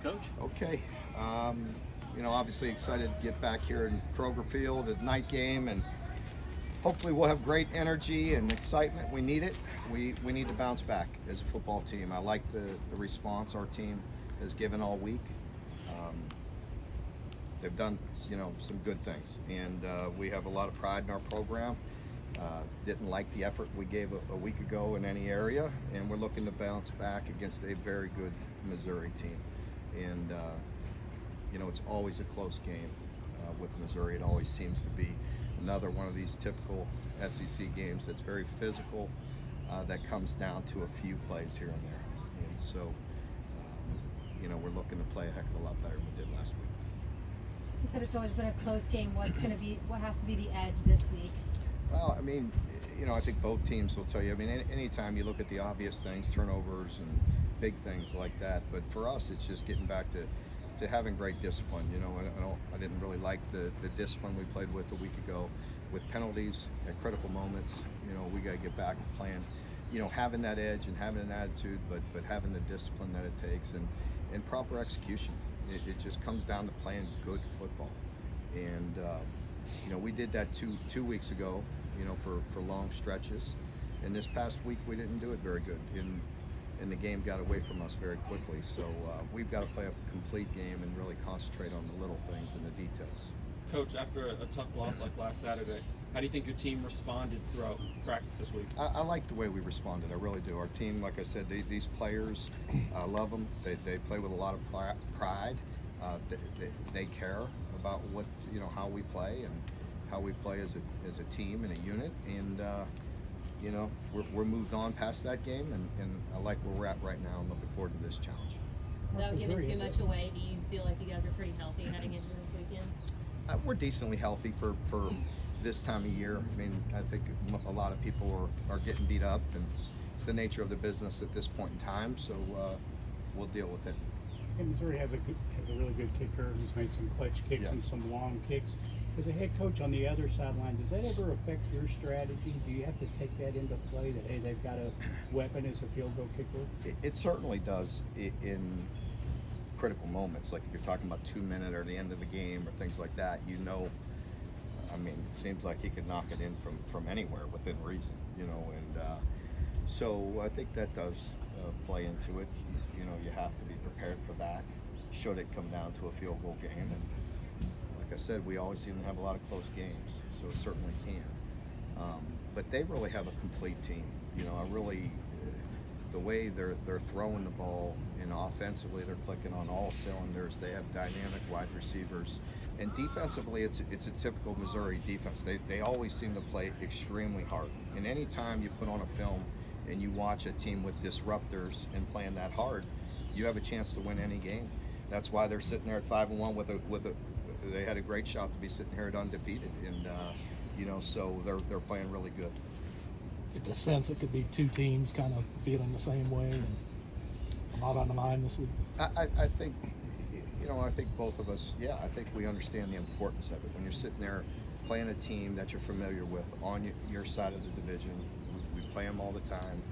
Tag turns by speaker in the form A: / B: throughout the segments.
A: Coach?
B: Okay. Obviously excited to get back here in Kroger Field at night game, and hopefully we'll have great energy and excitement. We need it. We need to bounce back as a football team. I like the response our team has given all week. They've done, some good things, and we have a lot of pride in our program. Didn't like the effort we gave a week ago in any area, and we're looking to bounce back against a very good Missouri team. And it's always a close game with Missouri. It always seems to be another one of these typical SEC games that's very physical, that comes down to a few plays here and there. And so, we're looking to play a heck of a lot better than we did last week.
C: You said it's always been a close game. What has to be the edge this week?
B: Well, I think both teams will tell you. Anytime you look at the obvious things, turnovers and big things like that. But for us, it's just getting back to having great discipline. I didn't really like the discipline we played with a week ago, with penalties at critical moments. We got to get back to playing, having that edge and having an attitude, but having the discipline that it takes and proper execution. It just comes down to playing good football. And we did that two weeks ago, for long stretches. And this past week we didn't do it very good. And the game got away from us very quickly. So we've got to play a complete game and really concentrate on the little things and the details.
A: Coach, after a tough loss like last Saturday, how do you think your team responded throughout practice this week?
B: I like the way we responded. I really do. Our team, like I said, these players, I love them. They play with a lot of pride. They care about how we play and how we play as a team and a unit. And we're moved on past that game, and I like where we're at right now and looking forward to this challenge.
D: Without giving too much away, do you feel like you guys are pretty healthy heading into this weekend?
B: We're decently healthy for this time of year. I think a lot of people are getting beat up, and it's the nature of the business at this point in time, so we'll deal with it.
E: And Missouri has a really good kicker who's made some clutch kicks and some long kicks. As a head coach on the other sideline, does that ever affect your strategy? Do you have to take that into play that, hey, they've got a weapon as a field goal kicker?
B: It certainly does in critical moments, like if you're talking about 2 minute or the end of the game or things like that. It seems like he could knock it in from anywhere within reason, and so I think that does play into it. You have to be prepared for that should it come down to a field goal game. And like I said, we always seem to have a lot of close games, so it certainly can. But they really have a complete team. The way they're throwing the ball, and offensively they're clicking on all cylinders. They have dynamic wide receivers, and defensively it's a typical Missouri defense. They always seem to play extremely hard. And any time you put on a film and you watch a team with disruptors and playing that hard, you have a chance to win any game. That's why they're sitting there at 5-1 they had a great shot to be sitting here at undefeated, and so they're playing really good.
F: Get the sense it could be two teams kind of feeling the same way and a lot on the line this week.
B: I think I think both of us, I think we understand the importance of it. When you're sitting there playing a team that you're familiar with on your side of the division, we play them all the time,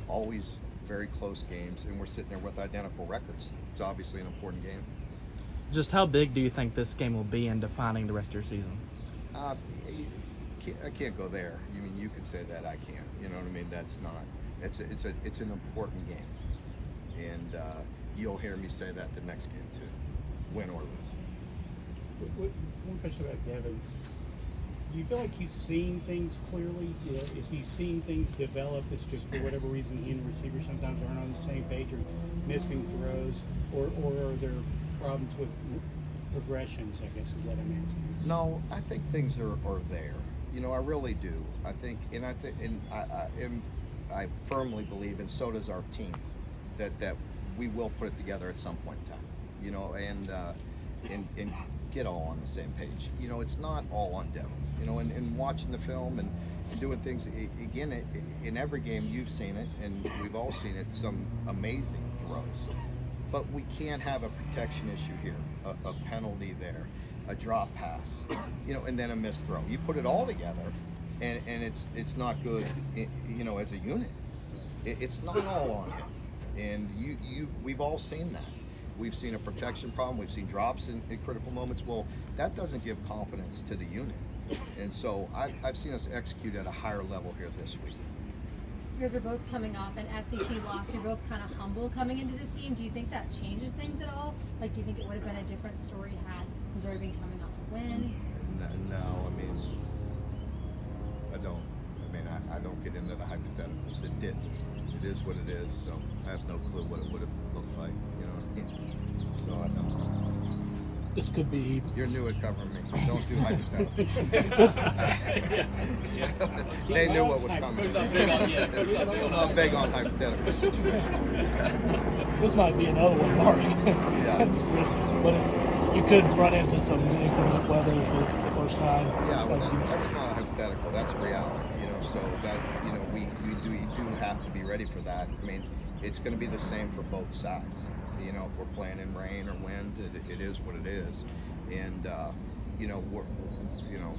B: always very close games, and we're sitting there with identical records. It's obviously an important game.
G: Just how big do you think this game will be in defining the rest of your season?
B: I can't go there. You could say that, I can't. You know what I mean? That's not. It's an important game, and you'll hear me say that the next game too, win or lose.
E: One question about Devin. Do you feel like he's seeing things clearly? Is he seeing things develop? It's just for whatever reason he and the receiver sometimes aren't on the same page, or missing throws, or are there problems with progressions, I guess is what I'm asking.
B: No, I think things are there. I really do. I think, and I firmly believe, and so does our team, that we will put it together at some point in time. And get all on the same page. It's not all on Devin. And watching the film and doing things again in every game, you've seen it, and we've all seen it. Some amazing throws. But we can't have a protection issue here, a penalty there, a drop pass, and then a missed throw. You put it all together, and it's not good, as a unit. It's not all on him, and we've all seen that. we've seen a protection problem. We've seen drops in critical moments. Well, that doesn't give confidence to the unit. And so I've seen us execute at a higher level here this week.
C: You guys are both coming off an SEC loss. You're both kind of humble coming into this game. Do you think that changes things at all? Like, do you think it would have been a different story had Missouri been coming off a win?
B: No, I mean, I don't. I mean, I don't get into the hypotheticals. It did. It is what it is. So I have no clue what it would have looked like. You know. So I don't know.
F: This could be.
B: You're new at covering me. Don't do hypotheticals.
F: This,
B: They knew what was coming. I'm not big on hypothetical situations.
F: this might be another one, Mark.
B: Yeah.
F: But you could run into some inclement weather for the first time.
B: Yeah, well,
F: Like,
B: that's not a hypothetical. That's a reality. You know, so that you do have to be ready for that. I mean, it's going to be the same for both sides. You know, if we're playing in rain or wind, it is what it is, and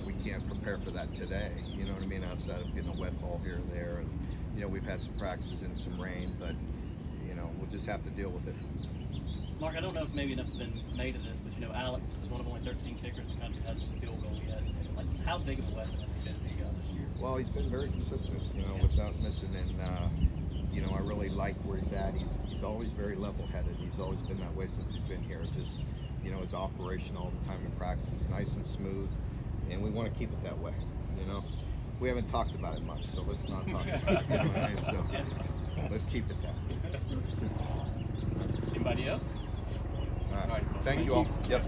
B: we can't prepare for that today. You know what I mean? Outside of getting a wet ball here or there, and we've had some practices in some rain, but we'll just have to deal with it.
H: Mark, I don't know if maybe enough has been made of this, but Alex is one of only 13 kickers in the country that hasn't missed a field goal yet. Like, how big of a weapon has he been for you guys this year?
B: Well, he's been very consistent, without missing, and I really like where he's at. He's always very level-headed. He's always been that way since he's been here. Just his operation all the time in practice. It's nice and smooth, and we want to keep it that way. We haven't talked about it much, so let's not talk about it. What I mean? So let's keep it that way.
H: Anybody else?
B: All right. Thank you all. Yep.